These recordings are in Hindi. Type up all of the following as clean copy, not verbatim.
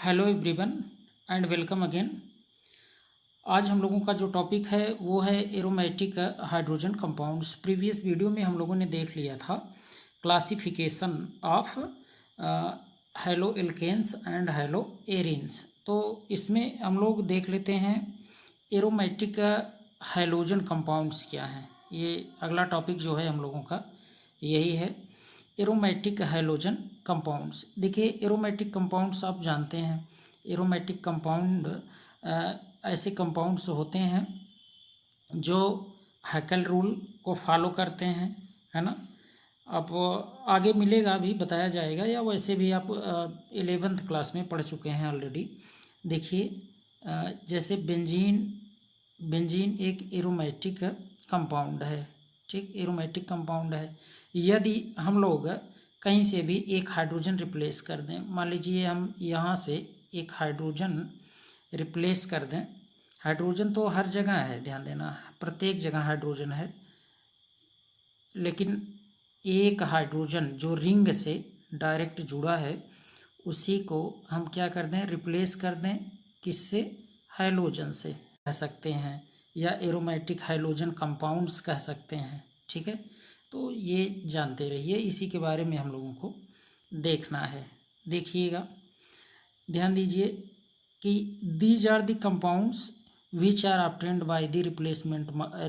Hello everyone and welcome again. आज हम लोगों का जो टॉपिक है वो है aromatic hydrogen compounds. Previous video में हम लोगों ने देख लिया था classification of haloalkanes and haloarenes. तो इसमें हम लोग देख लेते हैं एरोमेटिक हाइड्रोजन कंपाउंड्स क्या हैं। ये अगला टॉपिक जो है हम लोगों का यही है, एरोमेटिक हाइड्रोजन कंपाउंड्स। देखिए एरोमेटिक कंपाउंड्स आप जानते हैं, एरोमेटिक कंपाउंड ऐसे कंपाउंड्स होते हैं जो हैकेल रूल को फॉलो करते हैं, है ना। अब आगे मिलेगा, अभी बताया जाएगा, या वैसे भी आप 11th क्लास में पढ़ चुके हैं ऑलरेडी। देखिए जैसे बेंजीन एक एरोमेटिक कंपाउंड है, ठीक, एरोमेटिक कंपाउंड है। यदि हम लोग कहीं से भी एक हाइड्रोजन रिप्लेस कर दें, मान लीजिए हम यहाँ से एक हाइड्रोजन रिप्लेस कर दें, हाइड्रोजन तो हर जगह है, ध्यान देना, प्रत्येक जगह हाइड्रोजन है, लेकिन एक हाइड्रोजन जो रिंग से डायरेक्ट जुड़ा है उसी को हम क्या कर दें, रिप्लेस कर दें, किससे, हाइड्रोजन से कह सकते हैं, या एरोमेटिक हाइड्रोजन कंपाउंड्स कह सकते हैं, ठीक है। तो ये जानते रहिए, इसी के बारे में हम लोगों को देखना है। देखिएगा, ध्यान दीजिए कि these are the compounds which are obtained by the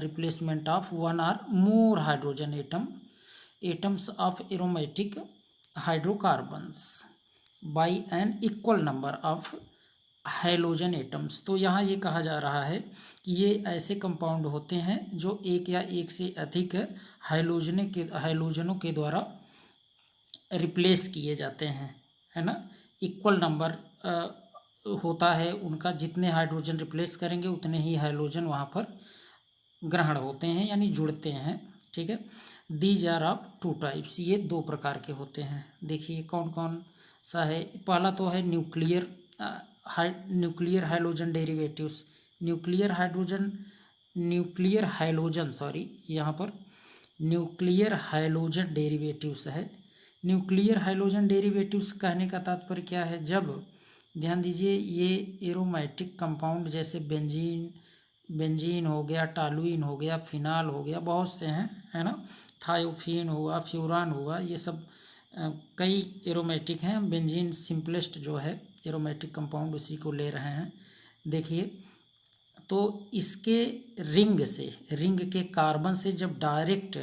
replacement of one or more hydrogen atoms of aromatic hydrocarbons by an equal number of hydrogen atoms. तो यहाँ ये कहा जा रहा है कि ये ऐसे कंपाउंड होते हैं जो एक या एक से अधिक हाइड्रोजनों के द्वारा रिप्लेस किए जाते हैं, है ना। इक्वल नंबर होता है उनका, जितने हाइड्रोजन रिप्लेस करेंगे उतने ही हाइड्रोजन वहाँ पर ग्रहण होते हैं, यानी जुड़ते हैं, ठीक है। These are of two types, ये दो प्रकार के होते हैं। देखिए कौन कौन सा है। पहला तो है nuclear hydrogen derivatives. Nuclear hydrogen derivatives है। न्यूक्लियर हाइड्रोजन डेरिवेटिव्स कहने का तात्पर्य क्या है, जब, ध्यान दीजिए, ये एरोमेटिक कंपाउंड जैसे बेंजीन हो गया, टॉलुइन हो गया, फिनाल हो गया, बहुत से हैं, है ना, थायोफीन हुआ, फ्यूरान हुआ, ये सब कई एरोमेटिक हैं। बेंजीन सिंपलेस्ट जो है एरोमेटिक कंपाउंड, उसी को ले रहे हैं। देखिए, तो इसके रिंग के कार्बन से जब डायरेक्ट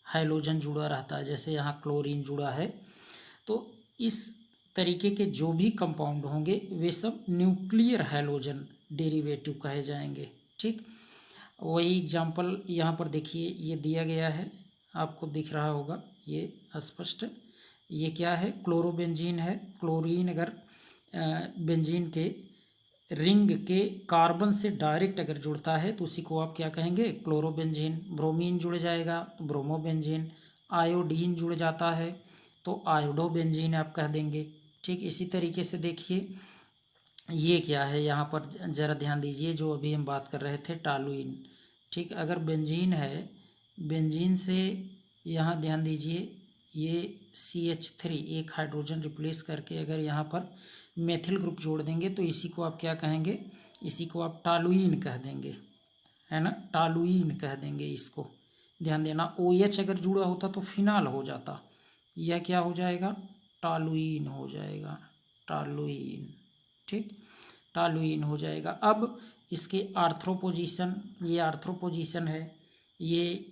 हाइड्रोजन जुड़ा रहता है, जैसे यहाँ क्लोरीन जुड़ा है, तो इस तरीके के जो भी कंपाउंड होंगे वे सब न्यूक्लियर हाइड्रोजन डेरिवेटिव कहे जाएंगे, ठीक। वही एग्जाम्पल यहाँ पर देखिए, ये दिया गया है, आपको दिख रहा होगा ये स्पष्ट। ये क्या है, क्लोरोबेंजीन है। क्लोरीन अगर बेंजीन के रिंग के कार्बन से डायरेक्ट अगर जुड़ता है तो उसी को आप क्या कहेंगे, क्लोरोबेंजीन। ब्रोमीन जुड़ जाएगा, ब्रोमोबेंजीन। आयोडीन जुड़ जाता है तो आयोडोबेंजीन आप कह देंगे, ठीक। इसी तरीके से देखिए ये क्या है, यहाँ पर ज़रा ध्यान दीजिए, जो अभी हम बात कर रहे थे टॉलुइन, ठीक। अगर बेंजीन है, बेंजीन से यहाँ ध्यान दीजिए, ये CH3 एक हाइड्रोजन रिप्लेस करके अगर यहाँ पर मेथिल ग्रुप जोड़ देंगे तो इसी को आप क्या कहेंगे, इसी को आप टॉलुइन कह देंगे, है ना, टॉलुइन कह देंगे इसको। ध्यान देना, OH अगर जुड़ा होता तो फिनाल हो जाता, यह क्या हो जाएगा, टॉलुइन हो जाएगा, टॉलुइन, ठीक, टॉलुइन हो जाएगा। अब इसके आर्थ्रो पोजीशन, ये आर्थ्रो पोजीशन है, ये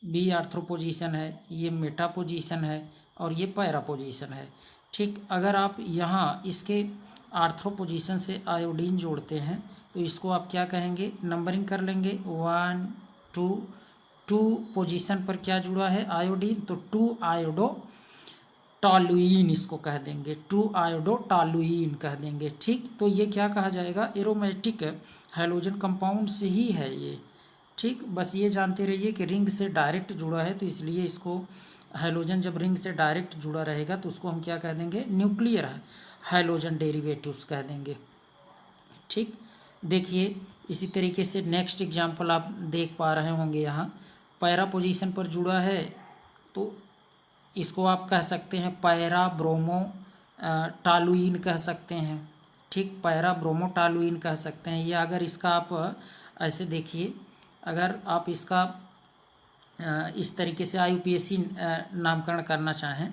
भी आर्थ्रो पोजीशन है, ये मेटा पोजीशन है, और ये पैरा पोजीशन है, ठीक। अगर आप यहाँ इसके आर्थ्रो पोजीशन से आयोडीन जोड़ते हैं तो इसको आप क्या कहेंगे, नंबरिंग कर लेंगे, 1 2 पोजीशन पर क्या जुड़ा है, आयोडीन, तो 2 आयोडो टॉलुइन इसको कह देंगे, 2 आयोडो टॉलुइन कह देंगे, ठीक। तो ये क्या कहा जाएगा, एरोमेटिक हाइड्रोजन कंपाउंड से ही है ये, ठीक। बस ये जानते रहिए कि रिंग से डायरेक्ट जुड़ा है, तो इसलिए इसको हाइड्रोजन जब रिंग से डायरेक्ट जुड़ा रहेगा तो उसको हम क्या कह देंगे, न्यूक्लियर हाइड्रोजन डेरिवेटिव्स कह देंगे, ठीक। देखिए इसी तरीके से नेक्स्ट एग्जांपल आप देख पा रहे होंगे, यहाँ पैरा पोजीशन पर जुड़ा है तो इसको आप कह सकते हैं पैरा ब्रोमो टॉलुइन कह सकते हैं, ठीक, पैरा ब्रोमोटॉलुइन कह सकते हैं। या अगर इसका आप ऐसे देखिए, अगर आप इसका इस तरीके से IUPAC नामकरण करना चाहें,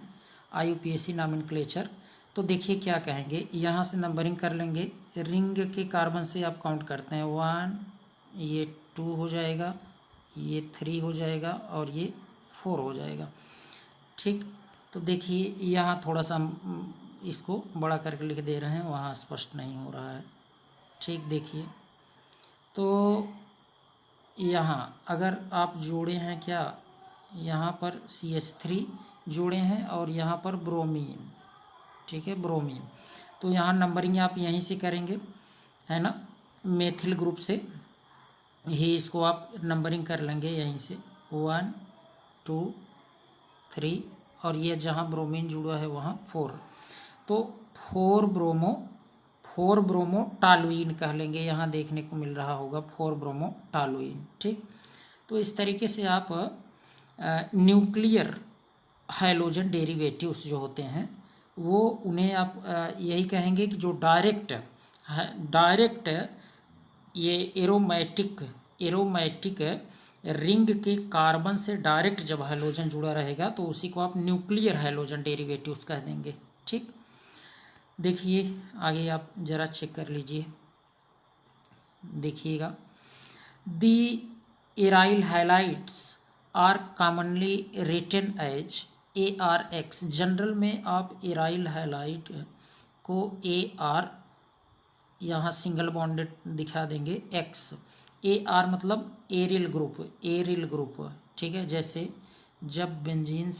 IUPAC नॉमेनक्लेचर, तो देखिए क्या कहेंगे, यहाँ से नंबरिंग कर लेंगे। रिंग के कार्बन से आप काउंट करते हैं 1, ये 2 हो जाएगा, ये 3 हो जाएगा और ये 4 हो जाएगा। ठीक, तो देखिए यहाँ थोड़ा सा हम इसको बड़ा करके लिख दे रहे हैं, वहाँ स्पष्ट नहीं हो रहा है। ठीक, देखिए तो यहाँ अगर आप जोड़े हैं क्या, यहाँ पर CH3 जोड़े हैं और यहाँ पर ब्रोमीन, ठीक है, ब्रोमीन, तो यहाँ नंबरिंग आप यहीं से करेंगे, है ना, मेथिल ग्रुप से ही इसको आप नंबरिंग कर लेंगे यहीं से 1, 2, 3 और ये जहाँ ब्रोमीन जुड़ा है वहाँ 4, तो 4 ब्रोमो टॉलुइन कह लेंगे, यहाँ देखने को मिल रहा होगा 4 ब्रोमो टॉलुइन। ठीक, तो इस तरीके से आप न्यूक्लियर हाइलोजन डेरिवेटिव्स जो होते हैं वो उन्हें आप यही कहेंगे कि जो डायरेक्ट ये एरोमेटिक रिंग के कार्बन से डायरेक्ट जब हाइलोजन जुड़ा रहेगा तो उसी को आप न्यूक्लियर हाइलोजन डेरिवेटिव्स कह देंगे। ठीक, देखिए आगे आप ज़रा चेक कर लीजिए, देखिएगा, the aryl halides are commonly written as ARX। General में आप एराइल हैलाइड को AR यहाँ सिंगल बॉन्डेड दिखा देंगे, X AR मतलब एरिल ग्रुप, ठीक है। जैसे जब बेंजीन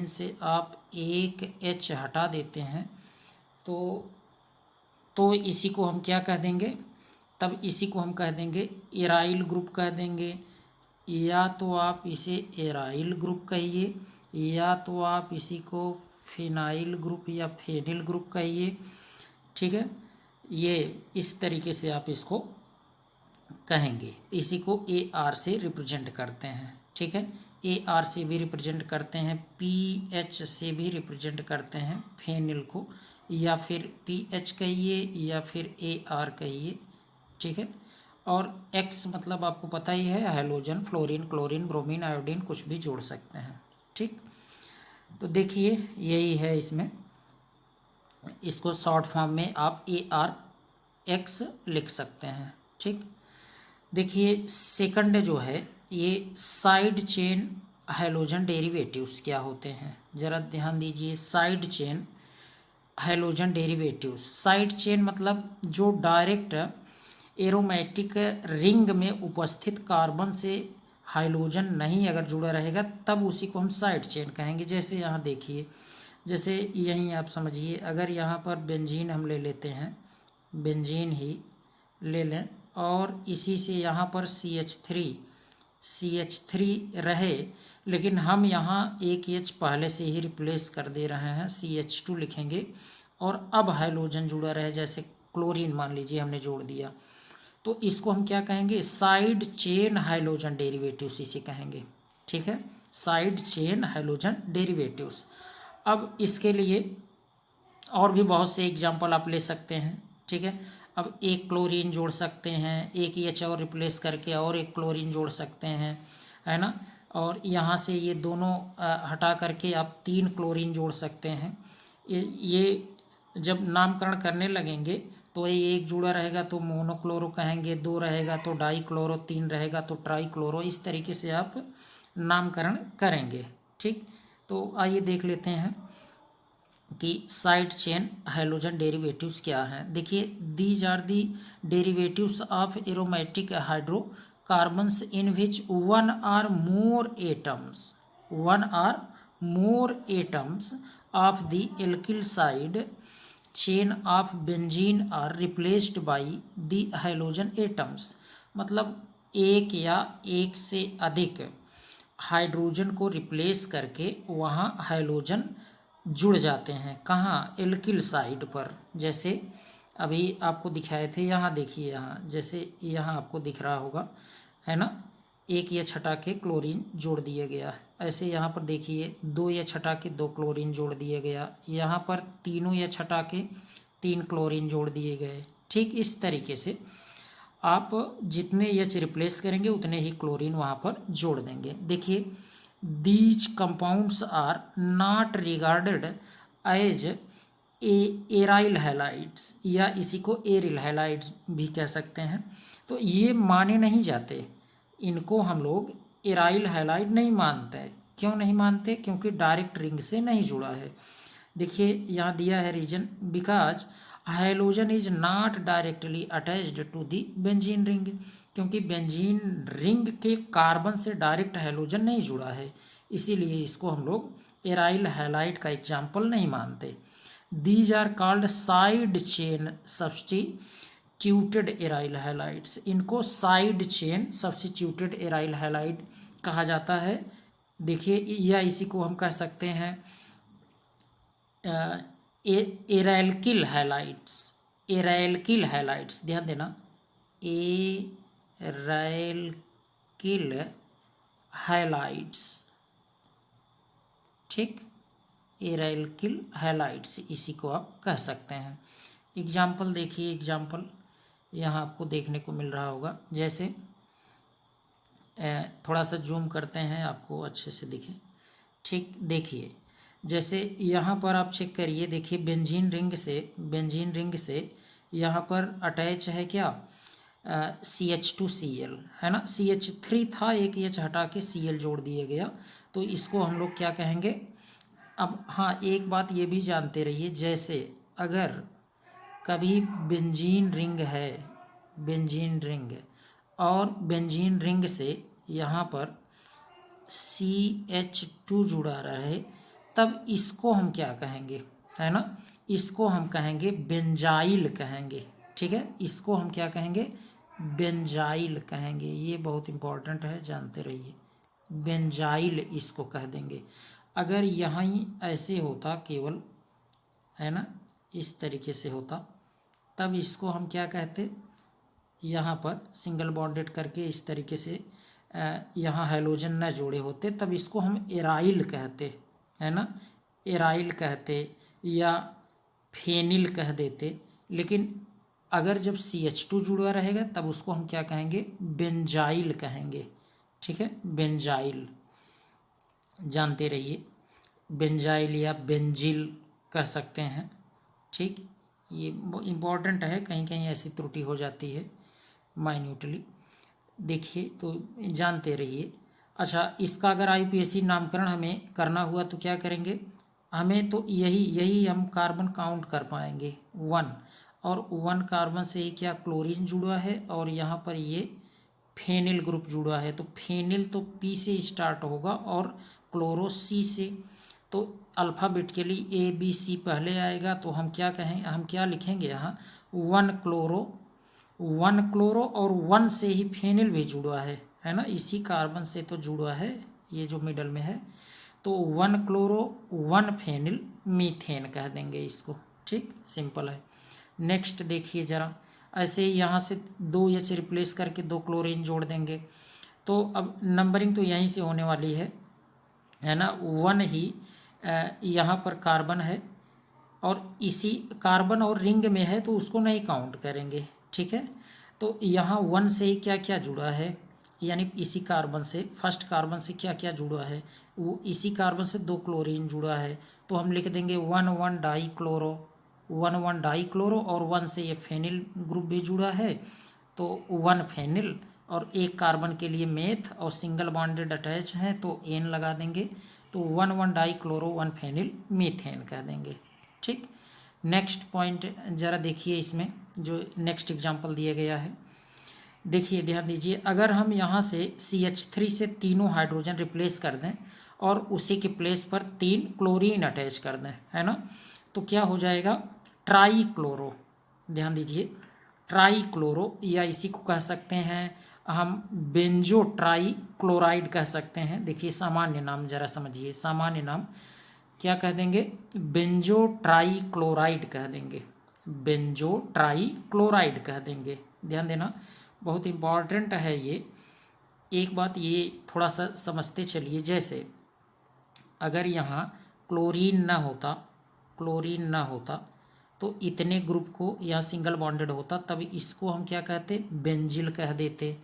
से आप एक H हटा देते हैं तो इसी को हम क्या कह देंगे, तब इसी को हम कह देंगे एराइल ग्रुप कह देंगे, या तो आप इसे एराइल ग्रुप कहिए या तो आप इसी को फिनाइल ग्रुप या फेनिल ग्रुप कहिए। ठीक है, ये इस तरीके से आप इसको कहेंगे, इसी को AR से रिप्रेजेंट करते हैं। ठीक है, AR से भी रिप्रेजेंट करते हैं, PH से भी रिप्रेजेंट करते हैं फेनिल को, या फिर PH कहिए या फिर AR कहिए। ठीक है, और X मतलब आपको पता ही है, halogen, fluorine, chlorine, bromine, iodine कुछ भी जोड़ सकते हैं। ठीक, तो देखिए यही है इसमें, इसको शॉर्ट फॉर्म में आप ARX लिख सकते हैं। ठीक, देखिए सेकंड जो है ये साइड चेन हैलोजन डेरिवेटिव्स क्या होते हैं, ज़रा ध्यान दीजिए। Side chain halogen derivatives, side chain मतलब जो डायरेक्ट एरोमेटिक रिंग में उपस्थित कार्बन से हाइलोजन नहीं अगर जुड़ा रहेगा तब उसी को हम साइड चेन कहेंगे। जैसे यहाँ देखिए, जैसे यहीं आप समझिए, अगर यहाँ पर बेंजीन हम ले लेते हैं, बेंजीन ही ले लें और इसी से यहाँ पर CH3 रहे, लेकिन हम यहाँ एक H पहले से ही रिप्लेस कर दे रहे हैं, CH2 लिखेंगे और अब हाइलोजन जुड़ा रहे, जैसे क्लोरीन मान लीजिए हमने जोड़ दिया, तो इसको हम क्या कहेंगे, साइड चेन हाइलोजन डेरिवेटिव्स इसे कहेंगे। ठीक है, साइड चेन हाइलोजन डेरिवेटिव्स। अब इसके लिए और भी बहुत से एग्जांपल आप ले सकते हैं। ठीक है, अब एक क्लोरीन जोड़ सकते हैं, एक H और रिप्लेस करके और एक क्लोरीन जोड़ सकते हैं, है ना, और यहाँ से ये दोनों हटा करके आप 3 क्लोरीन जोड़ सकते हैं। ये जब नामकरण करने लगेंगे तो ये एक जुड़ा रहेगा तो मोनोक्लोरो कहेंगे, 2 रहेगा तो डाईक्लोरो, 3 रहेगा तो ट्राईक्लोरो, इस तरीके से आप नामकरण करेंगे। ठीक, तो आइए देख लेते हैं कि साइड चेन हाइलोजन डेरिवेटिव्स क्या हैं। देखिए, these are the derivatives of aromatic hydrocarbons in which one or more atoms of the alkyl side chain of benzene are replaced by the halogen atoms। मतलब एक या एक से अधिक हाइड्रोजन को रिप्लेस करके वहाँ हाइलोजन जुड़ जाते हैं। कहाँ, एल्किल साइड पर। जैसे अभी आपको दिखाए थे, यहाँ देखिए, यहाँ जैसे यहाँ आपको दिख रहा होगा, है ना, एक ये छटा के क्लोरीन जोड़ दिया गया। ऐसे यहाँ पर देखिए 2 ये छटा के 2 क्लोरीन जोड़ दिया गया। यहाँ पर तीनों ये छटा के 3 क्लोरीन जोड़ दिए गए। ठीक इस तरीके से आप जितने एच रिप्लेस करेंगे उतने ही क्लोरीन वहाँ पर जोड़ देंगे। देखिए, these compounds are not regarded as aryl halides, या इसी को एरिल हैलाइड्स भी कह सकते हैं। तो ये माने नहीं जाते, इनको हम लोग एराइल हैलाइड नहीं मानते। क्यों नहीं मानते? क्योंकि डायरेक्ट रिंग से नहीं जुड़ा है। देखिए यहाँ दिया है reason, because halogen is not directly attached to the benzene ring, क्योंकि बेंजीन रिंग के कार्बन से डायरेक्ट हाइलोजन नहीं जुड़ा है, इसीलिए इसको हम लोग एराइल हैलाइड का एग्जाम्पल नहीं मानते। These are called side chain substituted aryl halides, इनको side chain substituted aryl halide कहा जाता है। देखिए, या इसी को हम कह सकते हैं एराइलकिल हैलाइड्स, एराइलकिल हैलाइड्स, ध्यान देना, एराइलकिल हैलाइड्स। ठीक, एराइलकिल हैलाइड्स इसी को आप कह सकते हैं। एग्जाम्पल देखिए, एग्जाम्पल यहाँ आपको देखने को मिल रहा होगा। जैसे थोड़ा सा जूम करते हैं, आपको अच्छे से दिखे। ठीक, देखिए जैसे यहाँ पर आप चेक करिए, देखिए बेंजीन रिंग से यहाँ पर अटैच है क्या, CH2Cl है ना। CH3 था, एक H हटा के Cl जोड़ दिया गया, तो इसको हम लोग क्या कहेंगे। अब हाँ, एक बात ये भी जानते रहिए, जैसे अगर कभी बेंजीन रिंग है, बेंजीन रिंग, और बेंजीन रिंग से यहाँ पर CH2 जुड़ा रहे, तब इसको हम क्या कहेंगे, है ना, इसको हम कहेंगे बेंजाइल कहेंगे। ठीक है, इसको हम क्या कहेंगे, बेंजाइल कहेंगे। ये बहुत इम्पोर्टेंट है, जानते रहिए, बेंजाइल इसको कह देंगे। अगर यहाँ ही ऐसे होता केवल, है ना, इस तरीके से होता, तब इसको हम क्या कहते, यहाँ पर सिंगल बॉन्डेड करके इस तरीके से यहाँ हैलोजन न जोड़े होते, तब इसको हम एराइल कहते, है ना, एराइल कहते या फेनिल कह देते। लेकिन अगर जब CH2 जुड़ा रहेगा तब उसको हम क्या कहेंगे, बेंजाइल कहेंगे। ठीक है, बेंजाइल, जानते रहिए, बेंजाइल या बेंजिल कह सकते हैं। ठीक, ये इम्पॉर्टेंट है, कहीं कहीं ऐसी त्रुटि हो जाती है माइन्यूटली, देखिए तो जानते रहिए। अच्छा, इसका अगर IUPAC नामकरण हमें करना हुआ तो क्या करेंगे, हमें तो यही हम कार्बन काउंट कर पाएंगे 1, और 1 कार्बन से ही क्या क्लोरीन जुड़ा है, और यहाँ पर ये फेनिल ग्रुप जुड़ा है। तो फेनिल तो P से स्टार्ट होगा और क्लोरो C से, तो अल्फ़ाबेट के लिए ABC पहले आएगा। तो हम क्या कहें, हम क्या लिखेंगे यहाँ, 1 क्लोरो और 1 से ही फेनिल भी जुड़ा है ना, इसी कार्बन से तो जुड़ा है, ये जो मिडल में है। तो 1 क्लोरो 1 फेनिल मीथेन कह देंगे इसको। ठीक, सिंपल है। नेक्स्ट देखिए ज़रा, ऐसे ही यहाँ से 2 H रिप्लेस करके 2 क्लोरीन जोड़ देंगे। तो अब नंबरिंग तो यहीं से होने वाली है ना। 1 ही यहाँ पर कार्बन है, और इसी कार्बन और रिंग में है, तो उसको नहीं काउंट करेंगे। ठीक है, तो यहाँ 1 से ही क्या क्या जुड़ा है, यानी इसी कार्बन से, फर्स्ट कार्बन से क्या क्या जुड़ा है, वो इसी कार्बन से 2 क्लोरीन जुड़ा है। तो हम लिख देंगे 1 डाई क्लोरो, 1 डाई क्लोरो, और 1 से ये फेनिल ग्रुप भी जुड़ा है, तो 1 फेनिल, और एक कार्बन के लिए मेथ और सिंगल बॉन्डेड अटैच है, तो N लगा देंगे। तो 1 डाई क्लोरो 1 फेनिल मीथेन कह देंगे। ठीक, नेक्स्ट पॉइंट ज़रा देखिए, इसमें जो नेक्स्ट एग्जांपल दिया गया है, देखिए ध्यान दीजिए, अगर हम यहाँ से CH3 से तीनों हाइड्रोजन रिप्लेस कर दें और उसी के प्लेस पर 3 क्लोरीन अटैच कर दें, है ना, तो क्या हो जाएगा, ट्राई क्लोरो। ध्यान दीजिए, ट्राई क्लोरो, या इसी को कह सकते हैं हम बेंजो ट्राई क्लोराइड कह सकते हैं। देखिए सामान्य नाम ज़रा समझिए, सामान्य नाम क्या कह देंगे, बेंजो ट्राई क्लोराइड कह देंगे, बेंजो ट्राई क्लोराइड कह देंगे। ध्यान देना, बहुत इम्पॉर्टेंट है ये। एक बात ये थोड़ा सा समझते चलिए, जैसे अगर यहाँ क्लोरीन ना होता, तो इतने ग्रुप को यहाँ सिंगल बॉन्डेड होता, तब इसको हम क्या कहते, बेंजिल कह देते।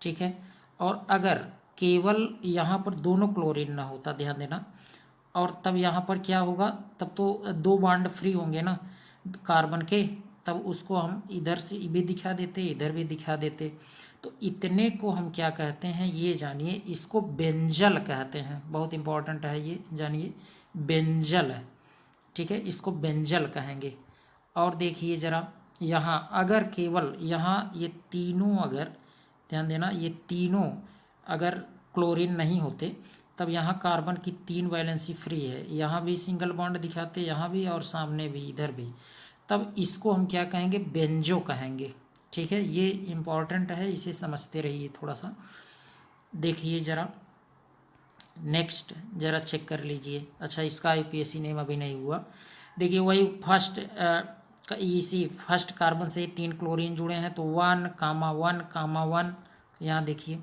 ठीक है। और अगर केवल यहाँ पर दोनों क्लोरीन ना होता, ध्यान देना, और तब यहाँ पर क्या होगा, तब तो दो बॉन्ड फ्री होंगे ना कार्बन के, तब उसको हम इधर से भी दिखा देते, इधर भी दिखा देते। तो इतने को हम क्या कहते हैं, ये जानिए, इसको बेंजल कहते हैं। बहुत इंपॉर्टेंट है ये, जानिए, बेंजल है। ठीक है, इसको बेंजल कहेंगे। और देखिए ज़रा, यहाँ अगर केवल यहाँ ये तीनों, अगर ध्यान देना, ये तीनों अगर क्लोरीन नहीं होते, तब यहाँ कार्बन की 3 वैलेंसी फ्री है, यहाँ भी सिंगल बॉन्ड दिखाते, यहाँ भी और सामने भी, इधर भी, तब इसको हम क्या कहेंगे, बेंजो कहेंगे। ठीक है, ये इम्पॉर्टेंट है, इसे समझते रहिए थोड़ा सा। देखिए ज़रा नेक्स्ट, ज़रा चेक कर लीजिए। अच्छा, इसका यूपीएससी नेम अभी नहीं हुआ। देखिए वही फर्स्ट, इसी फर्स्ट कार्बन से 3 क्लोरीन जुड़े हैं, तो 1,1,1, यहाँ देखिए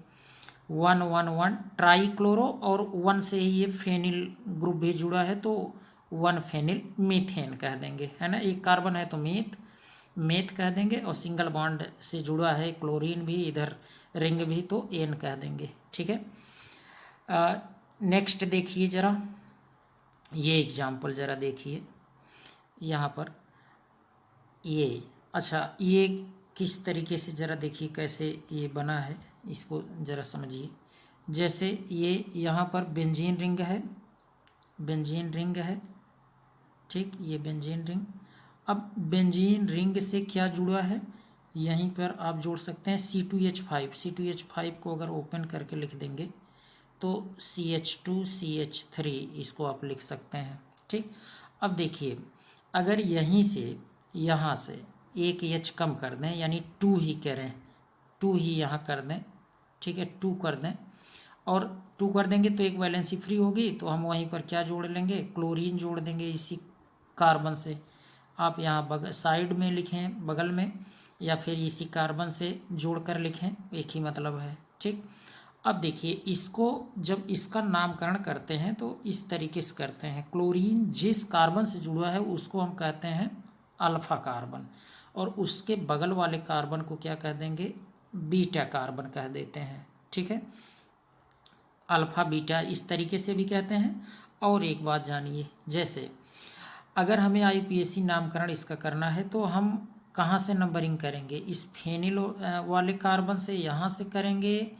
1,1,1 ट्राई क्लोरो, और 1 से ही ये फेनिल ग्रुप भी जुड़ा है, तो 1 फेनिल मीथेन कह देंगे, है ना। एक कार्बन है तो मेथ कह देंगे, और सिंगल बॉन्ड से जुड़ा है क्लोरीन भी, इधर रिंग भी, तो एन कह देंगे। ठीक है। नेक्स्ट देखिए ज़रा, ये एग्जाम्पल ज़रा देखिए यहाँ पर, ये अच्छा, ये किस तरीके से, ज़रा देखिए कैसे ये बना है, इसको ज़रा समझिए। जैसे ये यहाँ पर बेंजीन रिंग है, बेंजीन रिंग है, ठीक, ये बेंजीन रिंग। अब बेंजीन रिंग से क्या जुड़ा है, यहीं पर आप जोड़ सकते हैं C2H5। C2H5 को अगर ओपन करके लिख देंगे तो CH2CH3, इसको आप लिख सकते हैं। ठीक, अब देखिए, अगर यहीं से यहाँ से एक H कम कर दें, यानी 2 ही करें, 2 ही यहाँ कर दें, ठीक है, 2 कर दें, और 2 कर देंगे तो एक वैलेंसी फ्री होगी, तो हम वहीं पर क्या जोड़ लेंगे, क्लोरीन जोड़ देंगे इसी कार्बन से। आप यहाँ साइड में लिखें, बगल में, या फिर इसी कार्बन से जोड़ कर लिखें, एक ही मतलब है। ठीक, अब देखिए, इसको जब इसका नामकरण करते हैं तो इस तरीके से करते हैं, क्लोरीन जिस कार्बन से जुड़ा है उसको हम कहते हैं अल्फा कार्बन, और उसके बगल वाले कार्बन को क्या कह देंगे, बीटा कार्बन कह देते हैं। ठीक है, अल्फा बीटा इस तरीके से भी कहते हैं। और एक बात जानिए, जैसे अगर हमें IUPAC नामकरण इसका करना है, तो हम कहाँ से नंबरिंग करेंगे, इस फेनिल वाले कार्बन से यहाँ से करेंगे,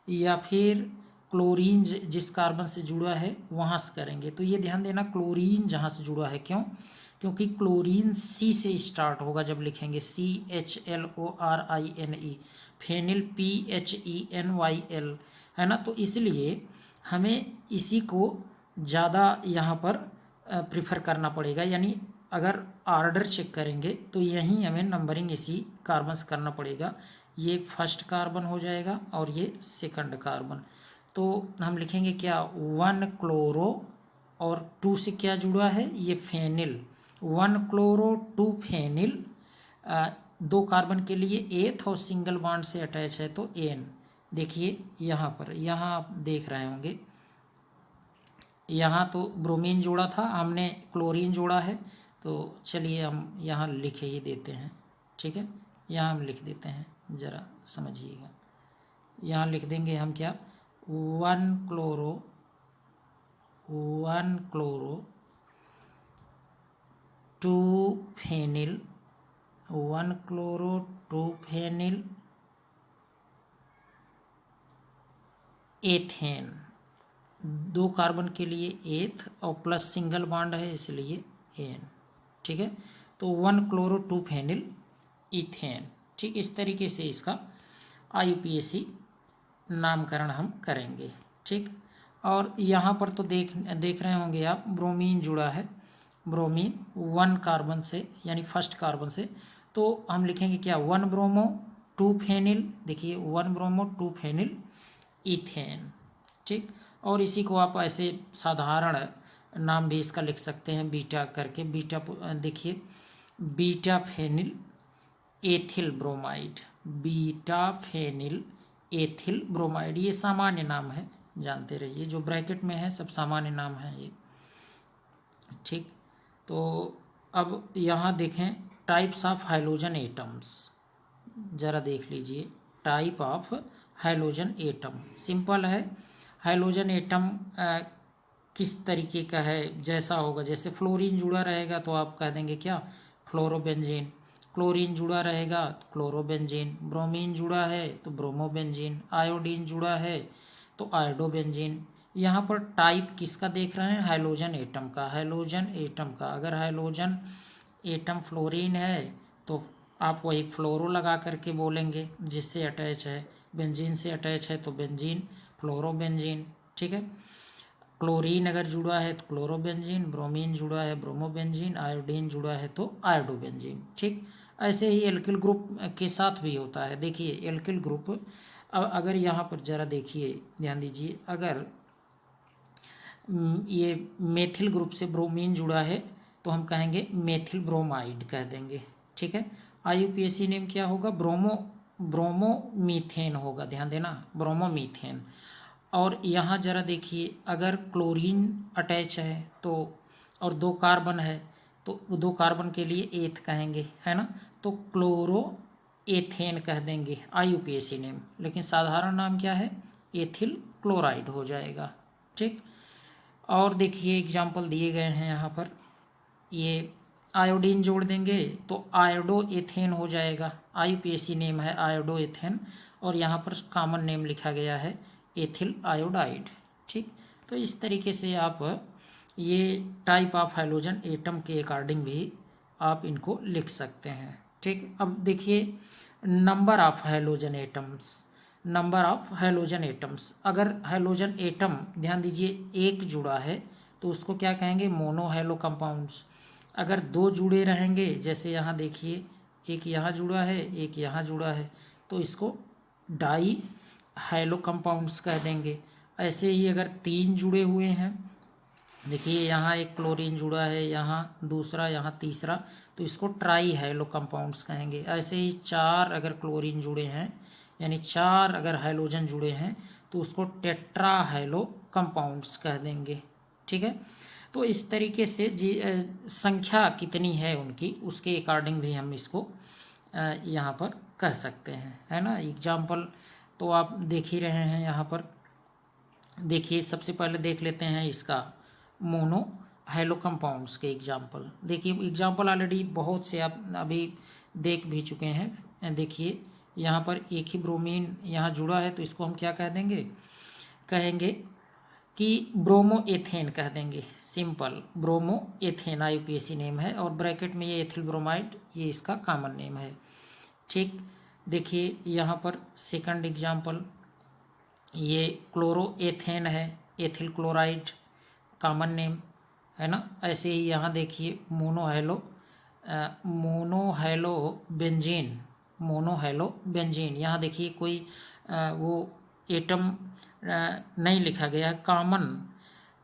या फिर क्लोरीन जिस कार्बन से जुड़ा है वहाँ से करेंगे। तो ये ध्यान देना, क्लोरीन जहाँ से जुड़ा है, क्यों, क्योंकि क्लोरीन C से स्टार्ट होगा जब लिखेंगे, CHLORINE, फेनिल PHENYL, है ना। तो इसलिए हमें इसी को ज़्यादा यहाँ पर प्रिफर करना पड़ेगा, यानी अगर ऑर्डर चेक करेंगे तो यहीं हमें नंबरिंग इसी कार्बन से करना पड़ेगा। ये फर्स्ट कार्बन हो जाएगा और ये सेकंड कार्बन, तो हम लिखेंगे क्या, 1 क्लोरो, और 2 से क्या जुड़ा है, ये फेनिल, 1 क्लोरो 2 फेनिल, 2 कार्बन के लिए एथ, और सिंगल बॉन्ड से अटैच है तो एन। देखिए यहाँ पर, यहाँ आप देख रहे होंगे, यहाँ तो ब्रोमीन जोड़ा था, हमने क्लोरीन जोड़ा है, तो चलिए हम यहाँ लिख ही देते हैं। ठीक है, यहाँ हम लिख देते हैं, ज़रा समझिएगा, यहाँ लिख देंगे हम क्या, 1 chloro 2 phenyl, 1 chloro 2 phenyl ethane, 2 carbon के लिए एथ, और प्लस सिंगल बॉन्ड है इसलिए एन। ठीक है, तो 1 क्लोरो 2 फेनिल इथेन। ठीक, इस तरीके से इसका IUPAC नामकरण हम करेंगे। ठीक, और यहाँ पर तो देख रहे होंगे आप, ब्रोमीन जुड़ा है, ब्रोमीन 1 कार्बन से, यानी फर्स्ट कार्बन से, तो हम लिखेंगे क्या, 1 ब्रोमो 2 फेनिल, देखिए 1 ब्रोमो 2 फेनिल इथेन। ठीक, और इसी को आप ऐसे साधारण नाम भी इसका लिख सकते हैं, बीटा करके, बीटा देखिए, beta phenyl ethyl bromide, beta phenyl ethyl bromide, ये सामान्य नाम है, जानते रहिए, जो ब्रैकेट में है सब सामान्य नाम है ये। ठीक, तो अब यहाँ देखें, टाइप्स ऑफ हाइलोजन एटम्स, ज़रा देख लीजिए। Type of halogen atom simple है। हाइलोजन एटम किस तरीके का है, जैसा होगा, जैसे फ्लोरीन जुड़ा रहेगा तो आप कह देंगे क्या, फ्लोरोबेंजीन। क्लोरीन जुड़ा रहेगा तो क्लोरोबेंजीन। ब्रोमीन जुड़ा है तो ब्रोमोबेंजीन। आयोडीन जुड़ा है तो आयोडोबेंजीन। यहाँ पर टाइप किसका देख रहे हैं, हाइलोजन एटम का। हाइलोजन एटम का, अगर हाइलोजन एटम फ्लोरीन है तो आप वही फ्लोरो लगा करके बोलेंगे जिससे अटैच है। बेंजीन से अटैच है तो बेंजीन, फ्लोरोबेंजीन। ठीक है। क्लोरीन अगर जुड़ा है तो क्लोरोबेंजीन, ब्रोमीन जुड़ा है ब्रोमोबेंजीन, आयोडीन जुड़ा है तो आयोडोबेंजीन। ठीक, ऐसे ही एल्किल ग्रुप के साथ भी होता है। देखिए एल्किल ग्रुप, अगर यहाँ पर ज़रा देखिए, ध्यान दीजिए, अगर ये मेथिल ग्रुप से ब्रोमीन जुड़ा है तो हम कहेंगे मेथिल ब्रोमाइड कह देंगे। ठीक है। IUPAC नेम क्या होगा, ब्रोमोमीथेन होगा, ध्यान देना, ब्रोमोमीथेन। और यहाँ ज़रा देखिए, अगर क्लोरीन अटैच है तो, और 2 कार्बन है तो 2 कार्बन के लिए एथ कहेंगे, है ना, तो क्लोरो एथेन कह देंगे IUPAC नेम। लेकिन साधारण नाम क्या है, एथिल क्लोराइड हो जाएगा। ठीक। और देखिए एग्जाम्पल दिए गए हैं यहाँ पर, ये आयोडीन जोड़ देंगे तो आयोडो एथेन हो जाएगा। IUPAC नेम है आयोडो एथेन, और यहाँ पर कॉमन नेम लिखा गया है एथिल आयोडाइड। ठीक, तो इस तरीके से आप ये टाइप ऑफ हाइलोजन एटम के अकॉर्डिंग भी आप इनको लिख सकते हैं। ठीक, अब देखिए number of halogen atoms. Number of halogen atoms, अगर हाइलोजन एटम, ध्यान दीजिए, एक जुड़ा है तो उसको क्या कहेंगे, मोनो हाइलो कंपाउंड्स। अगर 2 जुड़े रहेंगे, जैसे यहाँ देखिए, एक यहाँ जुड़ा है एक यहाँ जुड़ा है, तो इसको डाई हाइलो कंपाउंड्स कह देंगे। ऐसे ही अगर 3 जुड़े हुए हैं, देखिए यहाँ एक क्लोरीन जुड़ा है, यहाँ दूसरा, यहाँ तीसरा, तो इसको ट्राई हाइलो कंपाउंड्स कहेंगे। ऐसे ही 4 अगर क्लोरीन जुड़े हैं, यानी 4 अगर हाइलोजन जुड़े हैं तो उसको टेट्रा हाइलो कंपाउंड्स कह देंगे। ठीक है। तो इस तरीके से संख्या कितनी है उनकी, उसके अकॉर्डिंग भी हम इसको यहाँ पर कह सकते हैं, है ना। एग्जाम्पल तो आप देख ही रहे हैं यहाँ पर। देखिए सबसे पहले देख लेते हैं इसका मोनो हाइलो कंपाउंड्स के एग्जाम्पल। देखिए एग्जाम्पल ऑलरेडी बहुत से आप अभी देख भी चुके हैं। देखिए यहाँ पर एक ही ब्रोमीन यहाँ जुड़ा है तो इसको हम क्या कह देंगे, कहेंगे कि ब्रोमो एथेन कह देंगे। Simple, bromo ethane IUPAC name है, और ब्रैकेट में ये एथिल ब्रोमाइड, ये इसका कॉमन नेम है। ठीक, देखिए यहाँ पर सेकंड एग्जाम्पल, ये क्लोरो एथेन है, एथिल क्लोराइड कॉमन नेम, है ना। ऐसे ही यहाँ देखिए मोनोहाइलो बेंजीन, यहाँ देखिए कोई वो एटम नहीं लिखा गया है, कॉमन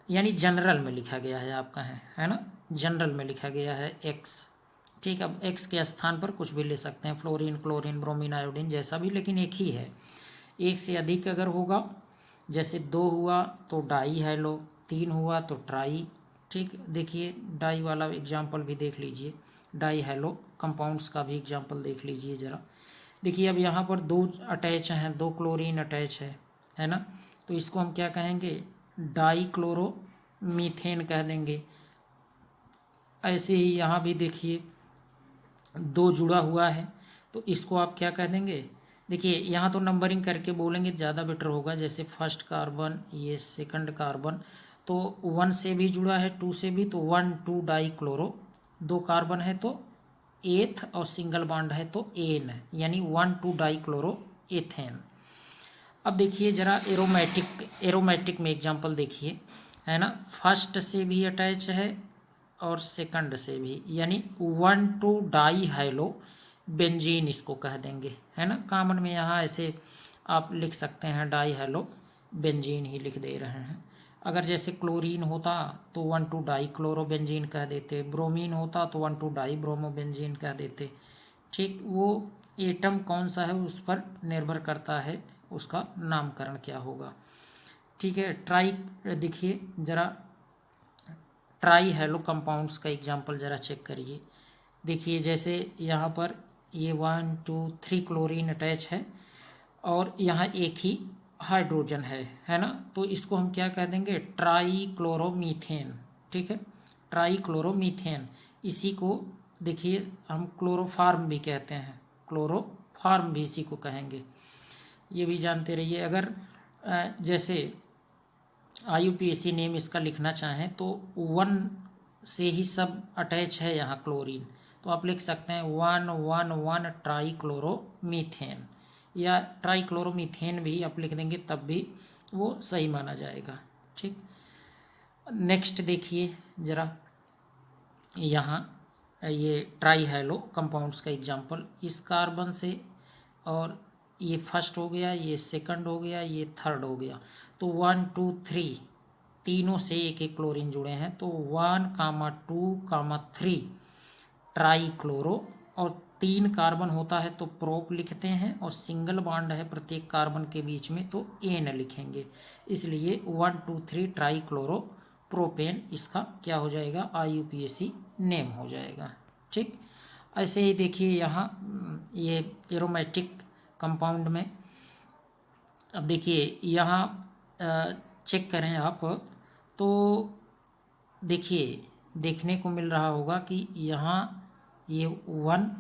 यानी जनरल में लिखा गया है आपका, है ना, जनरल में लिखा गया है X। ठीक, अब X के स्थान पर कुछ भी ले सकते हैं, फ्लोरीन, क्लोरीन, ब्रोमीन, आयोडीन, जैसा भी, लेकिन एक ही है। एक से अधिक अगर होगा, जैसे 2 हुआ तो डाई हाइलो, 3 हुआ तो ट्राई। ठीक, देखिए डाई वाला एग्जाम्पल भी देख लीजिए, डाई हाइलो कंपाउंड्स का भी एग्जाम्पल देख लीजिए ज़रा। देखिए अब यहाँ पर 2 अटैच हैं, 2 क्लोरीन अटैच है ना, तो इसको हम क्या कहेंगे, डाई क्लोरो मीथेन कह देंगे। ऐसे ही यहाँ भी देखिए 2 जुड़ा हुआ है तो इसको आप क्या कह देंगे। देखिए यहाँ तो नंबरिंग करके बोलेंगे ज़्यादा बेटर होगा, जैसे फर्स्ट कार्बन, ये सेकंड कार्बन, तो 1 से भी जुड़ा है, 2 से भी, तो 1,2 डाई क्लोरो, 2 कार्बन है तो एथ, और सिंगल बॉन्ड है तो एन, यानी 1,2 डाई क्लोरो एथेन। अब देखिए ज़रा एरोमेटिक में एग्जांपल देखिए, है ना, फर्स्ट से भी अटैच है और सेकंड से भी, यानी 1,2 डाई हाइलो बेंजीन इसको कह देंगे, है ना। कॉमन में यहाँ ऐसे आप लिख सकते हैं, डाई हाइलो बेंजीन ही लिख दे रहे हैं। अगर जैसे क्लोरीन होता तो 1,2 डाई क्लोरो बेंजीन कह देते, ब्रोमीन होता तो 1,2 डाई ब्रोमो बेंजीन कह देते। ठीक, वो एटम कौन सा है उस पर निर्भर करता है उसका नामकरण क्या होगा। ठीक है, ट्राई, देखिए ज़रा ट्राई हाइलो कंपाउंड्स का एग्जांपल ज़रा चेक करिए। देखिए जैसे यहाँ पर ये 1 2 3 क्लोरीन अटैच है और यहाँ एक ही हाइड्रोजन है ना, तो इसको हम क्या कह देंगे, ट्राई क्लोरोमीथेन। ठीक है, ट्राई क्लोरोमीथेन। इसी को देखिए हम क्लोरोफार्म भी कहते हैं, क्लोरोफार्म भी इसी को कहेंगे, ये भी जानते रहिए। अगर जैसे IUPAC नेम इसका लिखना चाहें तो 1 से ही सब अटैच है यहाँ क्लोरीन, तो आप लिख सकते हैं 111 ट्राई क्लोरोमीथेन, या ट्राई क्लोरोमीथेन भी आप लिख देंगे तब भी वो सही माना जाएगा। ठीक, नेक्स्ट देखिए ज़रा, यहाँ ये ट्राई हैलो कंपाउंड्स का एग्जांपल, इस कार्बन से, और ये फर्स्ट हो गया, ये सेकंड हो गया, ये थर्ड हो गया, तो 1 2 3 तीनों से एक एक क्लोरीन जुड़े हैं, तो 1 2 3 ट्राई क्लोरो, और 3 कार्बन होता है तो प्रोप लिखते हैं, और सिंगल बॉन्ड है प्रत्येक कार्बन के बीच में तो एन लिखेंगे, इसलिए 1 2 3 ट्राई क्लोरो प्रोपेन इसका क्या हो जाएगा, IUPAC नेम हो जाएगा। ठीक, ऐसे ही देखिए यहाँ ये एरोमेटिक कंपाउंड में, अब देखिए यहाँ चेक करें आप तो देखिए देखने को मिल रहा होगा कि यहाँ ये 1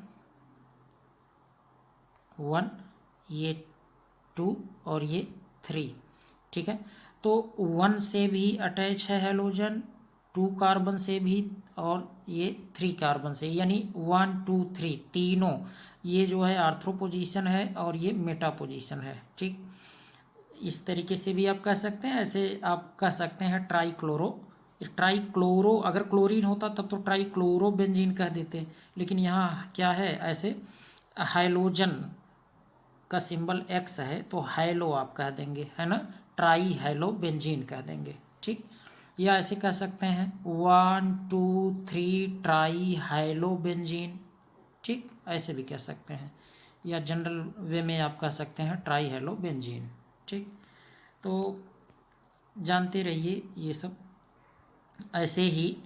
ये 2 और ये 3। ठीक है, तो 1 से भी अटैच है हैलोजन, 2 कार्बन से भी, और ये 3 कार्बन से, यानी 1 2 3 तीनों, ये जो है आर्थ्रो पोजीशन है और ये मेटा पोजीशन है। ठीक, इस तरीके से भी आप कह सकते हैं, ऐसे आप कह सकते हैं ट्राई क्लोरो, अगर क्लोरीन होता तब तो ट्राई क्लोरो बेंजीन कह देते, लेकिन यहाँ क्या है, ऐसे हाइलोजन का सिंबल X है तो हाइलो आप कह देंगे, है ना, ट्राई हाइलो बेंजीन कह देंगे। ठीक, या ऐसे कह सकते हैं 1 2 3 ट्राई हाइलो बेंजीन। ठीक, ऐसे भी कह सकते हैं, या जनरल वे में आप कह सकते हैं ट्राई हाइलो बेंजीन। ठीक, तो जानते रहिए ये सब। ऐसे ही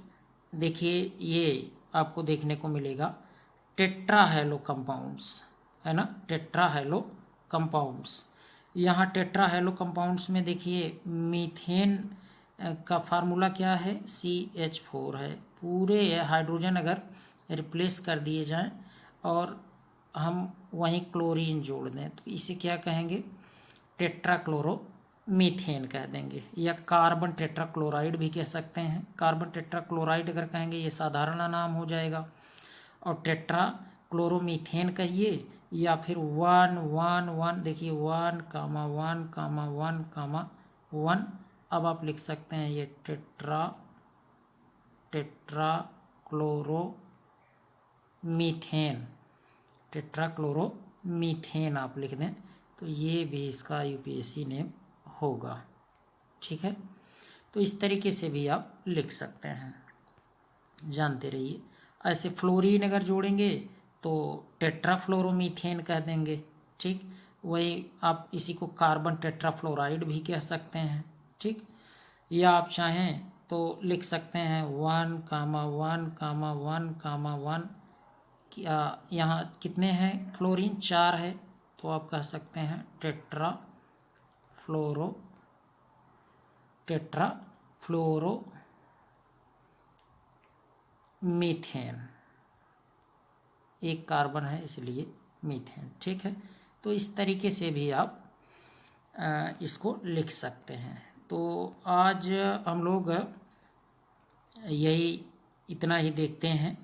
देखिए ये आपको देखने को मिलेगा टेट्रा हैलो कंपाउंड्स, है ना, टेट्रा हैलो कंपाउंड्स। यहाँ टेट्रा हैलो कंपाउंड्स में देखिए मीथेन का फार्मूला क्या है, CH4 है। पूरे हाइड्रोजन अगर रिप्लेस कर दिए जाएं और हम वहीं क्लोरीन जोड़ दें तो इसे क्या कहेंगे, टेट्राक्लोरोमीथेन कह देंगे, या कार्बन टेट्राक्लोराइड भी कह सकते हैं। कार्बन टेट्राक्लोराइड अगर कहेंगे ये साधारण नाम हो जाएगा, और टेट्राक्लोरोमीथेन कहिए, या फिर 1 1 1 देखिए 1 1 1 1। अब आप लिख सकते हैं ये टेट्राक्लोरोमीथेन आप लिख दें तो ये भी इसका IUPAC नेम होगा। ठीक है, तो इस तरीके से भी आप लिख सकते हैं, जानते रहिए। ऐसे फ्लोरीन अगर जोड़ेंगे तो टेट्राफ्लोरोमीथेन कह देंगे। ठीक, वही आप इसी को कार्बन टेट्राफ्लोराइड भी कह सकते हैं। ठीक, या आप चाहें तो लिख सकते हैं 1 1 1 1, क्या यहाँ कितने हैं फ्लोरीन, 4 है, तो आप कह सकते हैं टेट्राफ्लोरोमीथेन, एक कार्बन है इसलिए मीथेन। ठीक है, तो इस तरीके से भी आप इसको लिख सकते हैं। तो आज हम लोग यही इतना ही देखते हैं,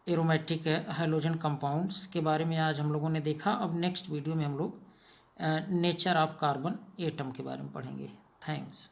एरोमेटिक हैलोजन कंपाउंड्स के बारे में आज हम लोगों ने देखा। अब नेक्स्ट वीडियो में हम लोग नेचर ऑफ कार्बन एटम के बारे में पढ़ेंगे। थैंक्स।